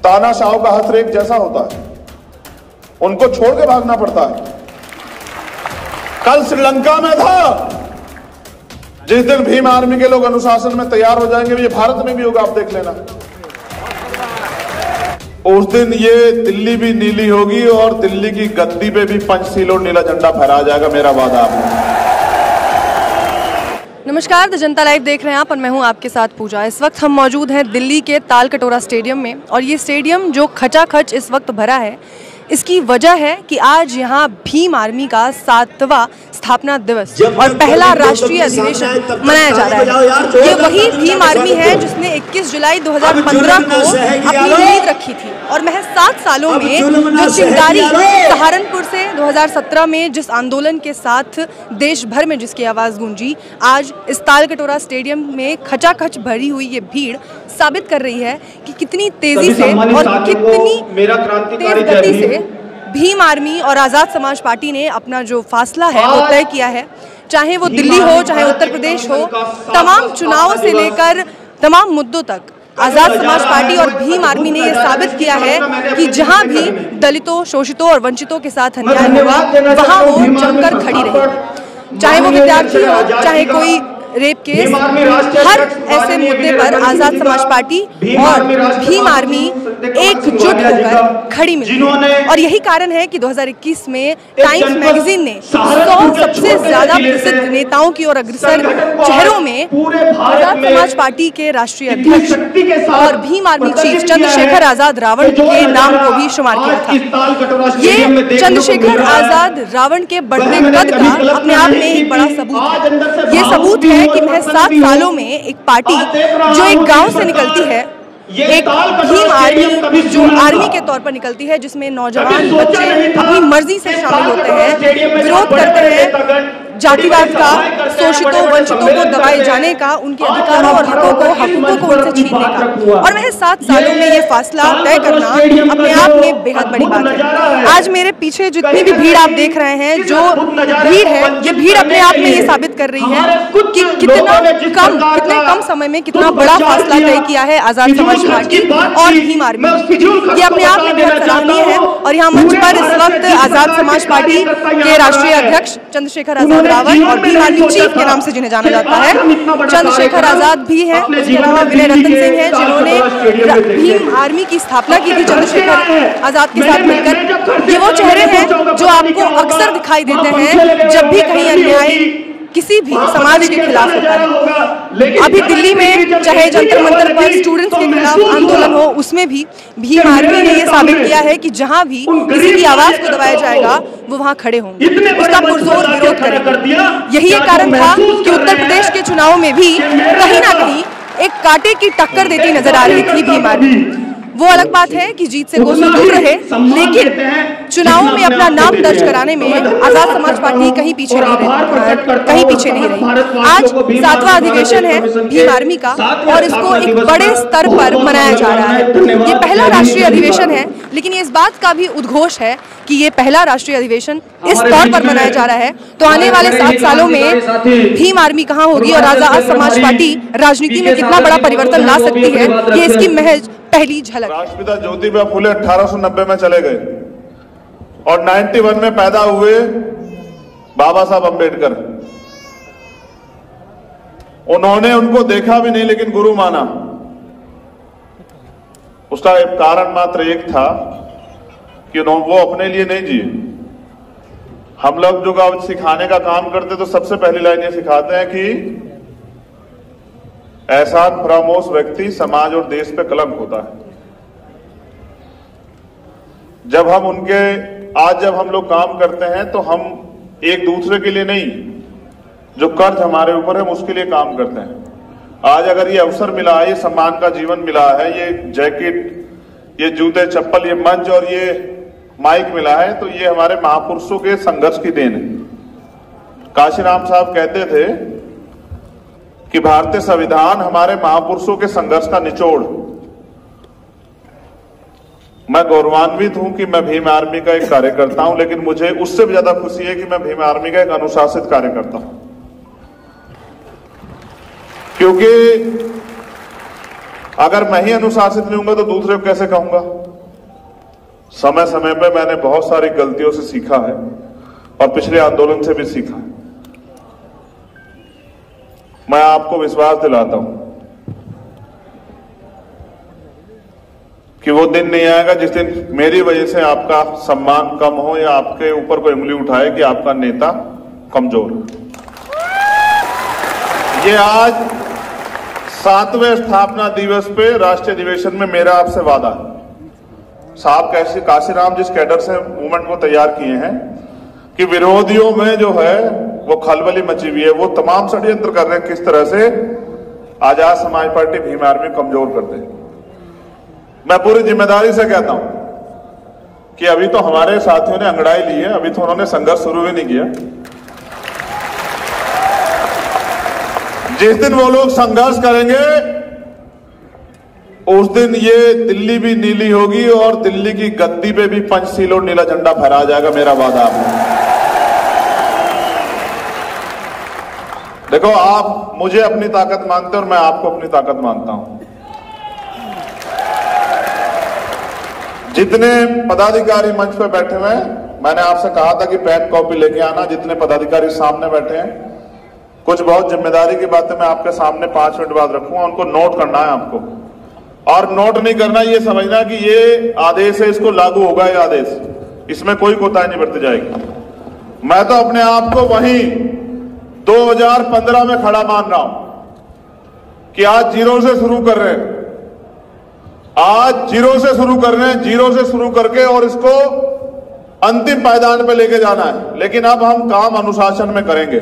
तानाशाह का हथरेक जैसा होता है, उनको छोड़ के भागना पड़ता है। कल श्रीलंका में था, जिस दिन भीम आर्मी के लोग अनुशासन में तैयार हो जाएंगे, ये भारत में भी होगा, आप देख लेना। उस दिन ये दिल्ली भी नीली होगी और दिल्ली की गद्दी पे भी पंचशील और नीला झंडा फहराया जाएगा, मेरा वादा आपको। नमस्कार, द जनता लाइव देख रहे हैं आप और मैं हूं आपके साथ पूजा। इस वक्त हम मौजूद हैं दिल्ली के तालकटोरा स्टेडियम में और ये स्टेडियम जो खचाखच इस वक्त भरा है, इसकी वजह है कि आज यहाँ भीम आर्मी का 7वां स्थापना दिवस और पहला राष्ट्रीय अधिवेशन मनाया जा रहा है। ये वही भीम आर्मी है जिसने 21 जुलाई 2015 को अपनी नींव रखी थी और महज 7 सालों में जो चिंगारी सहारनपुर से 2017 में जिस आंदोलन के साथ देश भर में जिसकी आवाज़ गूंजी, आज इस तालकटोरा स्टेडियम में खचाखच भरी हुई ये भीड़ साबित कर रही है कि कितनी तेजी से और कितनी तेज गति से भीम आर्मी और आज़ाद समाज पार्टी ने अपना जो फासला है वो तय किया है। चाहे वो दिल्ली हो, चाहे उत्तर प्रदेश हो, तमाम चुनावों से लेकर तमाम मुद्दों तक आज़ाद समाज पार्टी और भीम आर्मी ने ये साबित किया है कि जहां भी दलितों, शोषितों और वंचितों के साथ अन्याय होगा, वहां वो जमकर खड़ी रही। चाहे वो विद्यार्थी हो, चाहे कोई रेप केस, हर ऐसे मुद्दे पर आज़ाद समाज पार्टी और भीम आर्मी एकजुट होकर खड़ी मिली। और यही कारण है कि 2021 में टाइम्स मैगजीन ने 100 सबसे ज्यादा प्रसिद्ध नेताओं की और अग्रसर चेहरों में आज़ाद समाज पार्टी के राष्ट्रीय अध्यक्ष और भीम आर्मी चीफ चंद्रशेखर आजाद रावण के नाम को भी शुमार किया था। ये चंद्रशेखर आजाद रावण के बढ़ते कद का अपने आप में एक बड़ा सबूत है। ये सबूत है कि महज 7 सालों में एक पार्टी जो एक गांव से निकलती है, एक भीम आर्मी जो आर्मी के तौर पर निकलती है, जिसमें नौजवान बच्चे अपनी मर्जी से शामिल होते हैं, विरोध करते हैं जातिवाद का, शोषितों वंचितों को दबाए जाने का, उनके अधिकारों और हकों को उनसे छीनने का। और महज 7 सालों में ये फासला तय करना अपने आप में बेहद बड़ी बात है। आज मेरे पीछे जितनी भी भीड़ आप देख रहे हैं, जो भीड़ है, ये भीड़ अपने आप में ये साबित कर रही है कि कितने कम समय में कितना बड़ा फासला तय किया है आज़ाद समाज पार्टी और भीम आर्मी। ये अपने आप में बेहद सराहनीय है। और यहाँ मंच पर इस वक्त आज़ाद समाज पार्टी के राष्ट्रीय अध्यक्ष चंद्रशेखर आजाद रावण और भीम आर्मी चीफ के नाम से जिन्हें जाना जाता है, चंद्रशेखर आजाद भी हैं। इसके अलावा विनय रतन सिंह हैं, जिन्होंने भीम आर्मी की स्थापना की थी चंद्रशेखर आजाद के साथ मिलकर। ये वो चेहरे हैं जो आपको अक्सर दिखाई देते हैं जब भी कहीं अन्याय किसी भी समाज के खिलाफ होता है। अभी दिल्ली में चाहे जंतर मंतर पर स्टूडेंट्स के खिलाफ आंदोलन हो, उसमें भी भीम आर्मी ने ये साबित किया है कि जहां भी किसी की आवाज को दबाया जाएगा वो वहां खड़े होंगे, उसका पुरजोर विरोध करेंगे। यही एक कारण था कि उत्तर प्रदेश के चुनाव में भी कहीं ना कहीं एक कांटे की टक्कर देती नजर आ रही थी भीम आर्मी। वो अलग बात है कि जीत से कोसों दूर रहे, लेकिन चुनावों में अपना नाम दर्ज कराने में आज़ाद समाज पार्टी कहीं पीछे नहीं रही। आज 7वां अधिवेशन है भीम आर्मी का और इसको एक बड़े स्तर पर मनाया जा रहा है। ये पहला राष्ट्रीय अधिवेशन है, लेकिन ये इस बात का भी उद्घोष है कि ये पहला राष्ट्रीय अधिवेशन इस तौर पर मनाया जा रहा है तो आने वाले 7 सालों में भीम आर्मी कहाँ होगी और आज़ाद समाज पार्टी राजनीति में कितना बड़ा परिवर्तन ला सकती है, ये इसकी महज पहली झलक। राष्ट्रपिता ज्योतिबा फुले 1890 में चले गए और 91 में पैदा हुए बाबा साहब अंबेडकर। उन्होंने उनको देखा भी नहीं लेकिन गुरु माना। उसका एक कारण मात्र एक था कि वो अपने लिए नहीं जिए। हम लोग जो अब सिखाने का काम करते तो सबसे पहली लाइन ये सिखाते हैं कि एहसान फरामोश व्यक्ति समाज और देश पे कलंक होता है। जब हम लोग काम करते हैं तो हम एक दूसरे के लिए नहीं, जो कर्ज हमारे ऊपर है उसके लिए काम करते हैं। आज अगर ये अवसर मिला है, ये सम्मान का जीवन मिला है, ये जैकेट, ये जूते चप्पल, ये मंच और ये माइक मिला है, तो ये हमारे महापुरुषों के संघर्ष की देन है। काशीराम साहब कहते थे कि भारतीय संविधान हमारे महापुरुषों के संघर्ष का निचोड़। मैं गौरवान्वित हूं कि मैं भीम आर्मी का एक कार्यकर्ता हूं, लेकिन मुझे उससे भी ज्यादा खुशी है कि मैं भीम आर्मी का एक अनुशासित कार्यकर्ता हूं, क्योंकि अगर मैं ही अनुशासित नहीं हूंगा तो दूसरे को कैसे कहूंगा। समय समय पे मैंने बहुत सारी गलतियों से सीखा है और पिछले आंदोलन से भी सीखा है। मैं आपको विश्वास दिलाता हूं कि वो दिन नहीं आएगा जिस दिन मेरी वजह से आपका सम्मान कम हो या आपके ऊपर कोई उंगली उठाए कि आपका नेता कमजोर है। ये आज 7वें स्थापना दिवस पे राष्ट्रीय अधिवेशन में मेरा आपसे वादा है। साहब काशीराम जिस कैडर से मूवमेंट को तैयार किए हैं कि विरोधियों में जो है वो खलबली मची हुई है, वो तमाम षड्यंत्र कर रहे हैं किस तरह से आजाद समाज पार्टी भीम आर्मी कमजोर कर दे। मैं पूरी जिम्मेदारी से कहता हूं कि अभी तो हमारे साथियों ने अंगड़ाई ली है, अभी तो उन्होंने संघर्ष शुरू भी नहीं किया। जिस दिन वो लोग संघर्ष करेंगे उस दिन ये दिल्ली भी नीली होगी और दिल्ली की गद्दी पे भी पंचशील और नीला झंडा फहराया जाएगा, मेरा वादा आपको। देखो, आप मुझे अपनी ताकत मानते हैं और मैं आपको अपनी ताकत मानता हूं। जितने पदाधिकारी मंच पे बैठे हुए हैं, मैंने आपसे कहा था कि पेन कॉपी लेके आना। जितने पदाधिकारी सामने बैठे हैं, कुछ बहुत जिम्मेदारी की बातें मैं आपके सामने 5 मिनट बाद रखूंगा, उनको नोट करना है आपको। और नोट नहीं करना, ये समझना कि ये आदेश है, इसको लागू होगा ये आदेश, इसमें कोई कोताही नहीं बरती जाएगी। मैं तो अपने आप को वहीं 2015 में खड़ा मान रहा हूं कि आज जीरो से शुरू कर रहे हैं, आज जीरो से शुरू कर रहे हैं, जीरो से शुरू करके और इसको अंतिम पायदान पे लेके जाना है। लेकिन अब हम काम अनुशासन में करेंगे,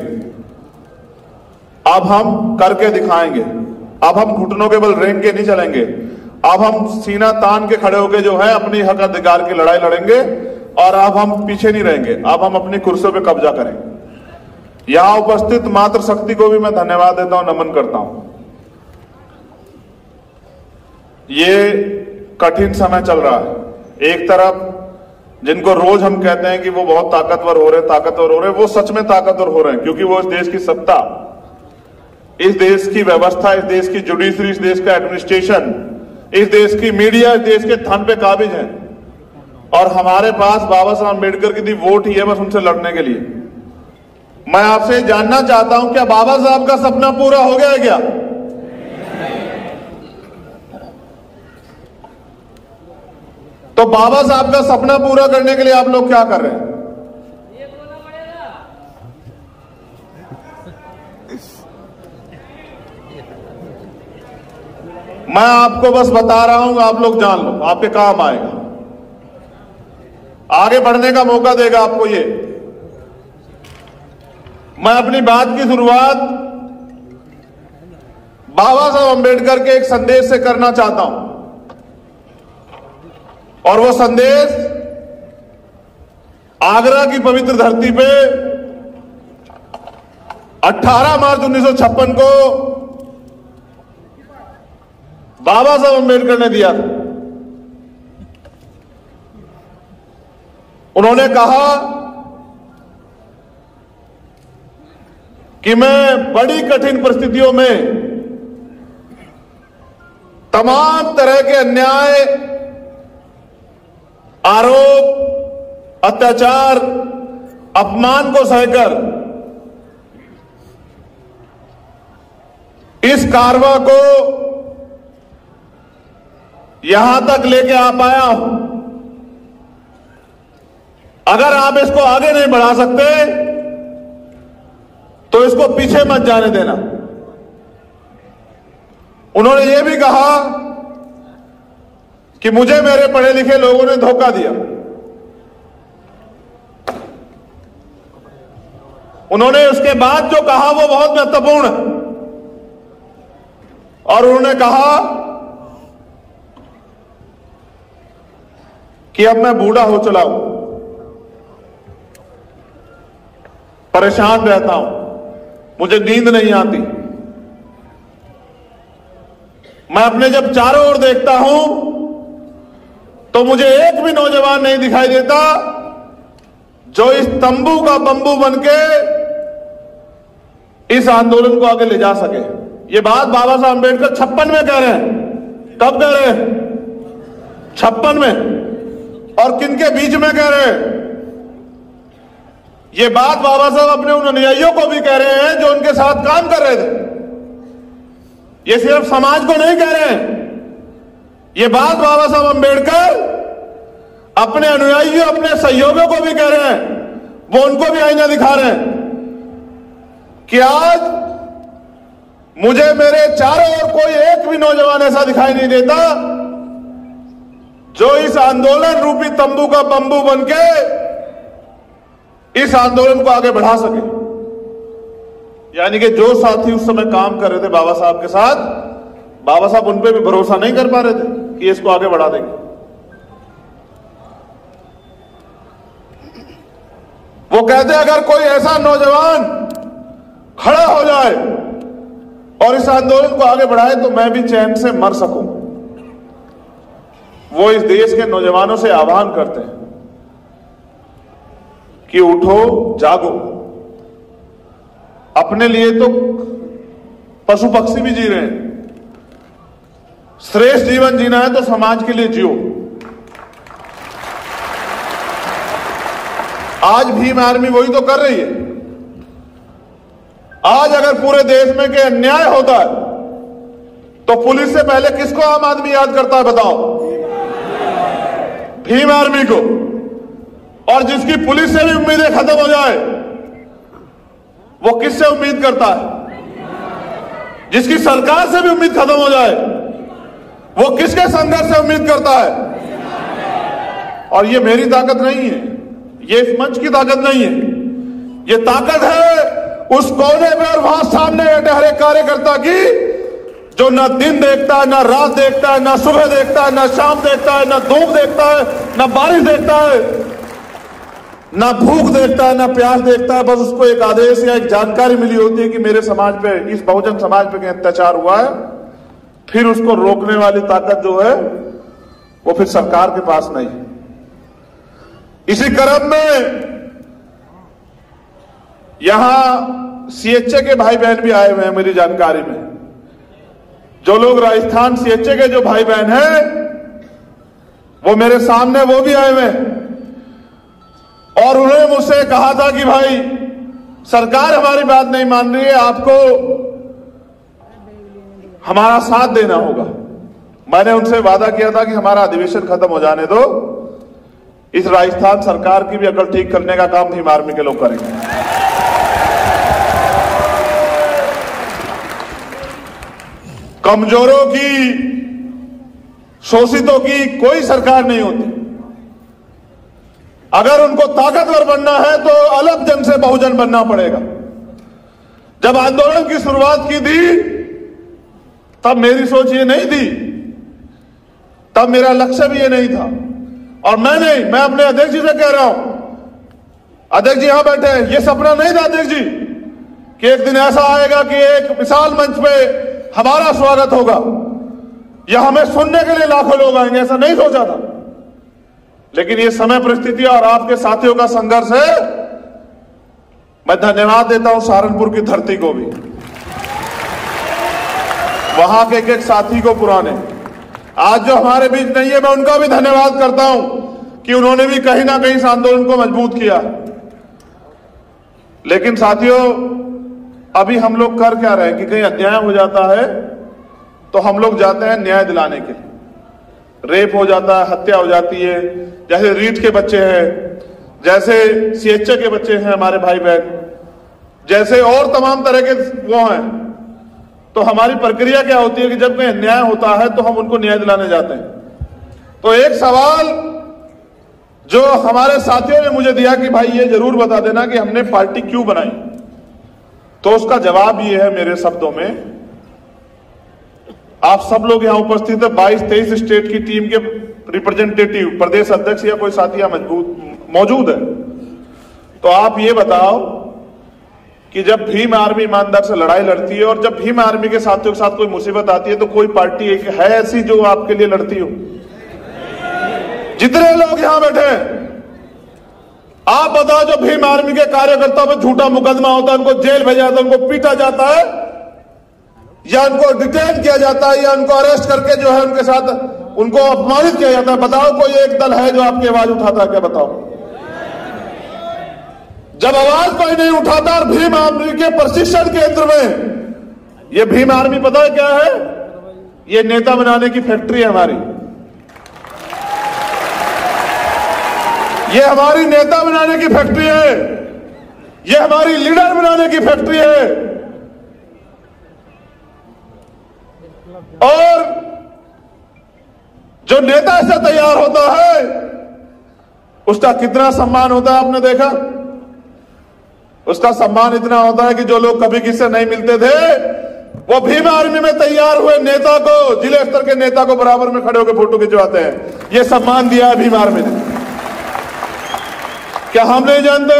अब हम करके दिखाएंगे, अब हम घुटनों के बल रेंग के नहीं चलेंगे, अब हम सीना तान के खड़े होके जो है अपनी हक अधिकार की लड़ाई लड़ेंगे और अब हम पीछे नहीं रहेंगे, अब हम अपनी कुर्सियों पे कब्जा करेंगे। यहां उपस्थित मातृशक्ति को भी मैं धन्यवाद देता हूं, नमन करता हूं। ये कठिन समय चल रहा है। एक तरफ जिनको रोज हम कहते हैं कि वो बहुत ताकतवर हो रहे, वो सच में ताकतवर हो रहे हैं, क्योंकि वो इस देश की सत्ता, इस देश की व्यवस्था, इस देश की जुडिशरी, इस देश का एडमिनिस्ट्रेशन, इस देश की मीडिया, इस देश के धन पे काबिज है। और हमारे पास बाबा साहब अम्बेडकर की दी वोट ही है बस उनसे लड़ने के लिए। मैं आपसे जानना चाहता हूं, क्या बाबा साहब का सपना पूरा हो गया है क्या? तो बाबा साहब का सपना पूरा करने के लिए आप लोग क्या कर रहे हैं? मैं आपको बस बता रहा हूं, आप लोग जान लो, आपके काम आएगा, आगे बढ़ने का मौका देगा आपको ये। मैं अपनी बात की शुरुआत बाबा साहब अम्बेडकर के एक संदेश से करना चाहता हूं, और वो संदेश आगरा की पवित्र धरती पे 18 मार्च 1956 को बाबा साहब अम्बेडकर ने दिया था। उन्होंने कहा कि मैं बड़ी कठिन परिस्थितियों में तमाम तरह के अन्याय, आरोप, अत्याचार, अपमान को सहकर इस कारवां को यहां तक लेके आ पाया हूं। अगर आप इसको आगे नहीं बढ़ा सकते तो इसको पीछे मत जाने देना। उन्होंने यह भी कहा कि मुझे मेरे पढ़े लिखे लोगों ने धोखा दिया। उन्होंने उसके बाद जो कहा वो बहुत महत्वपूर्ण है, और उन्होंने कहा कि अब मैं बूढ़ा हो चला हूं, परेशान रहता हूं, मुझे नींद नहीं आती। मैं अपने जब चारों ओर देखता हूं तो मुझे एक भी नौजवान नहीं दिखाई देता जो इस तंबू का बंबू बनके इस आंदोलन को आगे ले जा सके। ये बात बाबा साहब अम्बेडकर 56 में कह रहे हैं। कब कह रहे हैं? 56 में। और किनके बीच में कह रहे हैं। ये बात बाबा साहब अपने उन अनुयायियों को भी कह रहे हैं जो उनके साथ काम कर रहे थे। ये सिर्फ समाज को नहीं कह रहे हैं, ये बात बाबा साहब अंबेडकर अपने अनुयायियों, अपने सहयोगियों को भी कह रहे हैं। वो उनको भी आईना दिखा रहे हैं कि आज मुझे मेरे चारों ओर कोई एक भी नौजवान ऐसा दिखाई नहीं देता जो इस आंदोलन रूपी तंबू का बंबू बनके इस आंदोलन को आगे बढ़ा सके। यानी कि जो साथी उस समय काम कर रहे थे बाबा साहब के साथ, बाबा साहब उन पे भी भरोसा नहीं कर पा रहे थे कि इसको आगे बढ़ा देंगे। वो कहते अगर कोई ऐसा नौजवान खड़ा हो जाए और इस आंदोलन को आगे बढ़ाए तो मैं भी चैन से मर सकूं। वो इस देश के नौजवानों से आह्वान करते हैं कि उठो, जागो। अपने लिए तो पशु पक्षी भी जी रहे हैं, श्रेष्ठ जीवन जीना है तो समाज के लिए जियो। आज भीम आर्मी वही तो कर रही है। आज अगर पूरे देश में के अन्याय होता है तो पुलिस से पहले किसको आम आदमी याद करता है बताओ? भीम आर्मी को। और जिसकी पुलिस से भी उम्मीदें खत्म हो जाए वो किससे उम्मीद करता है? जिसकी सरकार से भी उम्मीद खत्म हो जाए वो किसके संघर्ष से उम्मीद करता है? और ये मेरी ताकत नहीं है, ये इस मंच की ताकत नहीं है, ये ताकत है उस कोने में और वहां सामने बैठे हर एक कार्यकर्ता की, जो न दिन देखता है, न रात देखता है, न सुबह देखता है, न शाम देखता है, न धूप देखता है, न बारिश देखता है, न भूख देखता है, न प्यास देखता है। बस उसको एक आदेश या एक जानकारी मिली होती है कि मेरे समाज पे, इस बहुजन समाज पे कहीं अत्याचार हुआ है, फिर उसको रोकने वाली ताकत जो है वो फिर सरकार के पास नहीं है। इसी क्रम में यहां सीएचए के भाई बहन भी आए हुए हैं मेरी जानकारी में। जो लोग राजस्थान सीएचए के जो भाई बहन हैं वो मेरे सामने वो भी आए हुए हैं और उन्होंने मुझसे कहा था कि भाई सरकार हमारी बात नहीं मान रही है, आपको हमारा साथ देना होगा। मैंने उनसे वादा किया था कि हमारा अधिवेशन खत्म हो जाने दो, इस राजस्थान सरकार की भी अकल ठीक करने का काम भीम आर्मी के लोग करेंगे। कमजोरों की, शोषितों की कोई सरकार नहीं होती। अगर उनको ताकतवर बनना है तो अलग जन से बहुजन बनना पड़ेगा। जब आंदोलन की शुरुआत की थी तब मेरी सोच ये नहीं थी, तब मेरा लक्ष्य भी ये नहीं था। और मैं अपने अध्यक्ष जी से कह रहा हूं, अध्यक्ष जी यहां बैठे हैं, ये सपना नहीं था अध्यक्ष जी कि एक दिन ऐसा आएगा कि एक विशाल मंच पे हमारा स्वागत होगा या हमें सुनने के लिए लाखों लोग आएंगे, ऐसा नहीं सोचा था। लेकिन ये समय, परिस्थिति और आपके साथियों का संघर्ष है। मैं धन्यवाद देता हूं सहारनपुर की धरती को भी, वहां के एक साथी को पुराने, आज जो हमारे बीच नहीं है, मैं उनका भी धन्यवाद करता हूं कि उन्होंने भी कहीं ना कहीं इस आंदोलन को मजबूत किया। लेकिन साथियों, अभी हम लोग कर क्या रहे हैं कि कहीं अन्याय हो जाता है तो हम लोग जाते हैं न्याय दिलाने के लिए। रेप हो जाता है, हत्या हो जाती है, जैसे रीट के बच्चे हैं, जैसे सीएचए के बच्चे हैं हमारे भाई बहन, जैसे और तमाम तरह के वो हैं। तो हमारी प्रक्रिया क्या होती है कि जब कोई अन्याय होता है तो हम उनको न्याय दिलाने जाते हैं। तो एक सवाल जो हमारे साथियों ने मुझे दिया कि भाई ये जरूर बता देना कि हमने पार्टी क्यों बनाई, तो उसका जवाब ये है मेरे शब्दों में। आप सब लोग यहां उपस्थित है, 22-23 स्टेट की टीम के रिप्रेजेंटेटिव, प्रदेश अध्यक्ष या कोई साथी यहां मौजूद है। तो आप ये बताओ कि जब भीम आर्मी ईमानदार से लड़ाई लड़ती है और जब भीम आर्मी के साथियों के साथ कोई मुसीबत आती है तो कोई पार्टी है ऐसी जो आपके लिए लड़ती हो? जितने लोग यहां बैठे हैं, आप बताओ, जो भीम आर्मी के कार्यकर्ताओं पर झूठा मुकदमा होता है, उनको जेल भेजा जाता है, उनको पीटा जाता है या उनको डिटेन किया जाता है या उनको अरेस्ट करके जो है उनके साथ उनको अपमानित किया जाता है। बताओ कोई एक दल है जो आपकी आवाज उठाता है क्या? बताओ। जब आवाज कोई नहीं उठाता और भीम आर्मी के प्रशिक्षण केंद्र में, ये भीम आर्मी पता है क्या है? ये नेता बनाने की फैक्ट्री है हमारी। ये हमारी नेता बनाने की फैक्ट्री है, ये हमारी लीडर बनाने की फैक्ट्री है। और जो नेता से तैयार होता है उसका कितना सम्मान होता है आपने देखा? उसका सम्मान इतना होता है कि जो लोग कभी किससे नहीं मिलते थे वो भीम आर्मी में तैयार हुए नेता को, जिले स्तर के नेता को बराबर में खड़े होकर फोटो खिंचवाते हैं। ये सम्मान दिया है भीम आर्मी ने। क्या हम नहीं जानते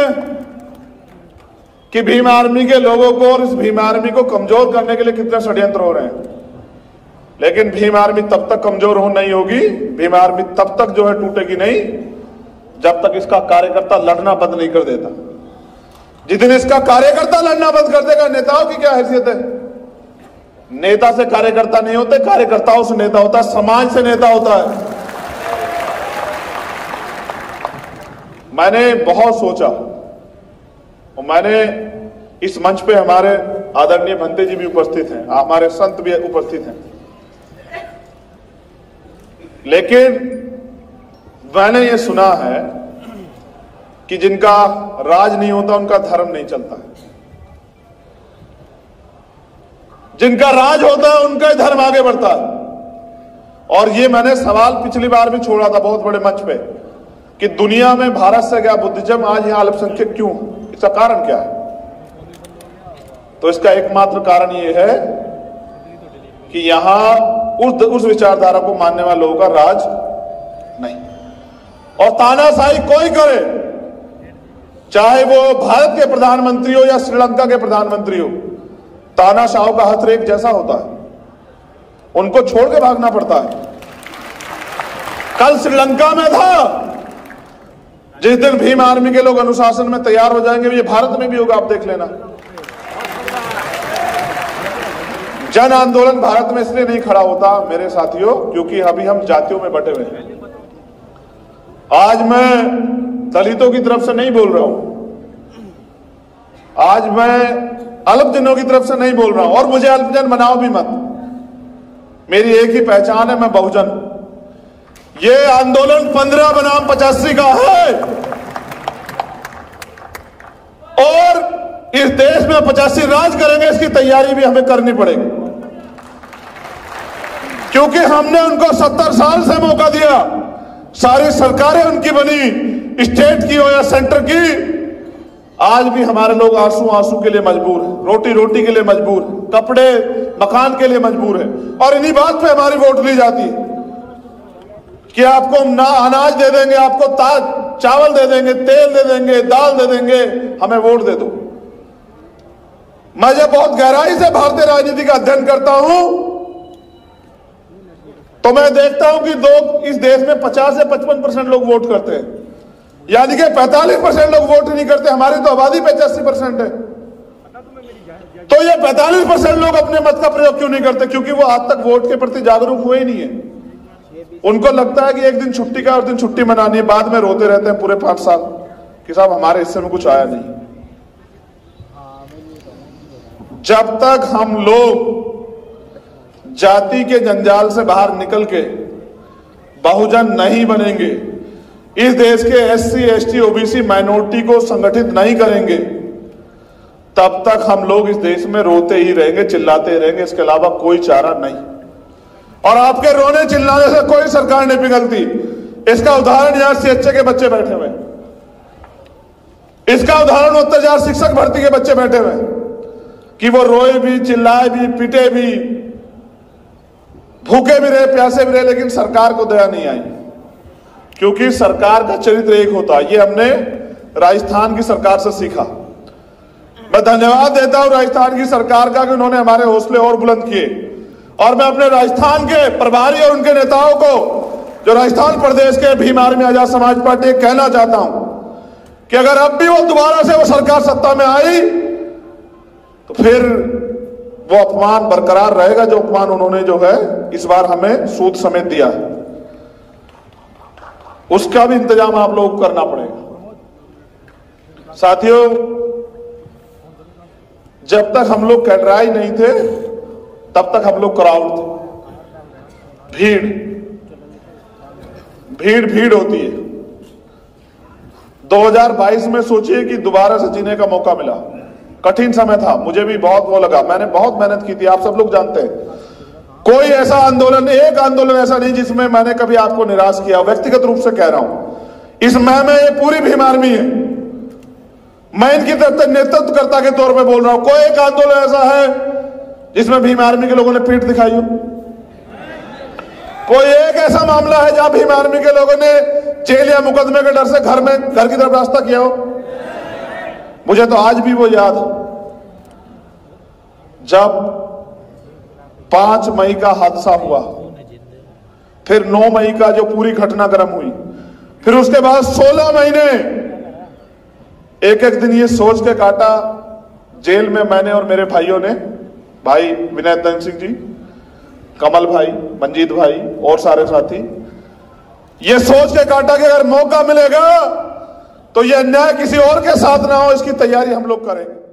कि भीम आर्मी के लोगों को और इस भीम आर्मी को कमजोर करने के लिए कितने षड्यंत्र हो रहे हैं? लेकिन भीम आर्मी तब तक कमजोर नहीं होगी, भीम आर्मी तब तक जो है टूटेगी नहीं जब तक इसका कार्यकर्ता लड़ना बंद नहीं कर देता। जितने इसका कार्यकर्ता लड़ना बंद कर देगा, नेताओं की क्या हैसियत है? नेता से कार्यकर्ता नहीं होते, कार्यकर्ताओं से नेता होता है, समाज से नेता होता है। मैंने बहुत सोचा और मैंने इस मंच पे हमारे आदरणीय भंते जी भी उपस्थित हैं, हमारे संत भी उपस्थित हैं, लेकिन मैंने ये सुना है कि जिनका राज नहीं होता उनका धर्म नहीं चलता है, जिनका राज होता है उनका ही धर्म आगे बढ़ता है। और ये मैंने सवाल पिछली बार भी छोड़ा था बहुत बड़े मंच पे कि दुनिया में भारत से गया बुद्धिज्म, आज यहां अल्पसंख्यक क्यों? इसका कारण क्या है? तो इसका एकमात्र कारण ये है कि यहां उस विचारधारा को मानने वाले लोगों का राज नहीं। और तानाशाही कोई करे, चाहे वो भारत के प्रधानमंत्री हो या श्रीलंका के प्रधानमंत्री हो, तानाशाहों का हथ एक जैसा होता है, उनको छोड़ के भागना पड़ता है। कल श्रीलंका में था, जिस दिन भीम आर्मी के लोग अनुशासन में तैयार हो जाएंगे, ये भारत में भी होगा, आप देख लेना। जन आंदोलन भारत में इसलिए नहीं खड़ा होता मेरे साथियों क्योंकि अभी हम जातियों में बटे हुए हैं। आज मैं दलितों की तरफ से नहीं बोल रहा हूं, आज मैं अल्पजनों की तरफ से नहीं बोल रहा हूं, और मुझे अल्पजन बनाओ भी मत। मेरी एक ही पहचान है, मैं बहुजन। ये आंदोलन 15 बनाम 85 का है और इस देश में 85 राज करेंगे, इसकी तैयारी भी हमें करनी पड़ेगी, क्योंकि हमने उनको 70 साल से मौका दिया। सारी सरकारें उनकी बनी, स्टेट की हो या सेंटर की, आज भी हमारे लोग आंसू आंसू के लिए मजबूर है, रोटी रोटी के लिए मजबूर है, कपड़े मकान के लिए मजबूर है। और इन्हीं बात पे हमारी वोट ली जाती है कि आपको ना अनाज दे देंगे, आपको चावल दे देंगे, तेल दे देंगे, दाल दे देंगे, हमें वोट दे दो। मैं जब बहुत गहराई से भारतीय राजनीति का अध्ययन करता हूं तो मैं देखता हूं कि इस देश में 50 से 55% लोग वोट करते हैं, यानी कि 45% लोग वोट नहीं करते। हमारी तो आबादी 85% है, तो ये 45% लोग अपने मत का प्रयोग क्यों नहीं करते? क्योंकि वो आज तक वोट के प्रति जागरूक हुए ही नहीं है। उनको लगता है कि एक दिन छुट्टी का और दिन छुट्टी मनानी है, बाद में रोते रहते हैं पूरे 5 साल कि साहब हमारे हिस्से में कुछ आया नहीं। जब तक हम लोग जाति के जंजाल से बाहर निकल के बहुजन नहीं बनेंगे, इस देश के SC, ST, OBC माइनॉरिटी को संगठित नहीं करेंगे, तब तक हम लोग इस देश में रोते ही रहेंगे, चिल्लाते ही रहेंगे, इसके अलावा कोई चारा नहीं। और आपके रोने चिल्लाने से कोई सरकार नहीं पिघलती। इसका उदाहरण यहां CHA के बच्चे बैठे हुए, इसका उदाहरण उत्तर हजार शिक्षक भर्ती के बच्चे बैठे हुए कि वो रोए भी, चिल्लाए भी, पीटे भी, भूखे भी रहे, प्यासे भी रहे, लेकिन सरकार को दया नहीं आई, क्योंकि सरकार का चरित्र एक होता है। ये हमने राजस्थान की सरकार से सीखा। मैं धन्यवाद देता हूं राजस्थान की सरकार का कि उन्होंने हमारे हौसले और बुलंद किए। और मैं अपने राजस्थान के प्रभारी और उनके नेताओं को, जो राजस्थान प्रदेश के भीम आर्मी आजाद समाज पार्टी, कहना चाहता हूं कि अगर अब भी वो दोबारा से वो सरकार सत्ता में आई तो फिर वो अपमान बरकरार रहेगा, जो अपमान उन्होंने जो है इस बार हमें सूद समेत दिया है। उसका भी इंतजाम आप लोगों को करना पड़ेगा। साथियों, जब तक हम लोग कैडराई नहीं थे तब तक हम लोग क्राउड थे, भीड़ होती है। 2022 में सोचिए कि दोबारा से जीने का मौका मिला। कठिन समय था, मुझे भी बहुत वो लगा, मैंने बहुत मेहनत की थी, आप सब लोग जानते हैं। कोई ऐसा आंदोलन, एक आंदोलन ऐसा नहीं जिसमें मैंने कभी आपको निराश किया। व्यक्तिगत रूप से कह रहा हूं, इस मैं में ये पूरी भीम आर्मी है, मैं इनकी तरफ से नेतृत्वकर्ता के तौर पे बोल रहा हूं। कोई एक आंदोलन ऐसा है जिसमें भीम आर्मी के लोगों ने पीठ दिखाई हो? कोई एक ऐसा मामला है जहां भीम आर्मी के लोगों ने जेल या मुकदमे के डर से घर की तरफ रास्ता किया हो? मुझे तो आज भी वो याद है जब 5 मई का हादसा हुआ, फिर 9 मई का जो पूरी घटनाक्रम हुई, फिर उसके बाद 16 महीने एक एक दिन ये सोच के काटा जेल में मैंने और मेरे भाइयों ने, भाई विनय दत्त सिंह जी, कमल भाई, मंजीत भाई और सारे साथी, ये सोच के काटा कि अगर मौका मिलेगा तो ये अन्याय किसी और के साथ ना हो, इसकी तैयारी हम लोग करेंगे।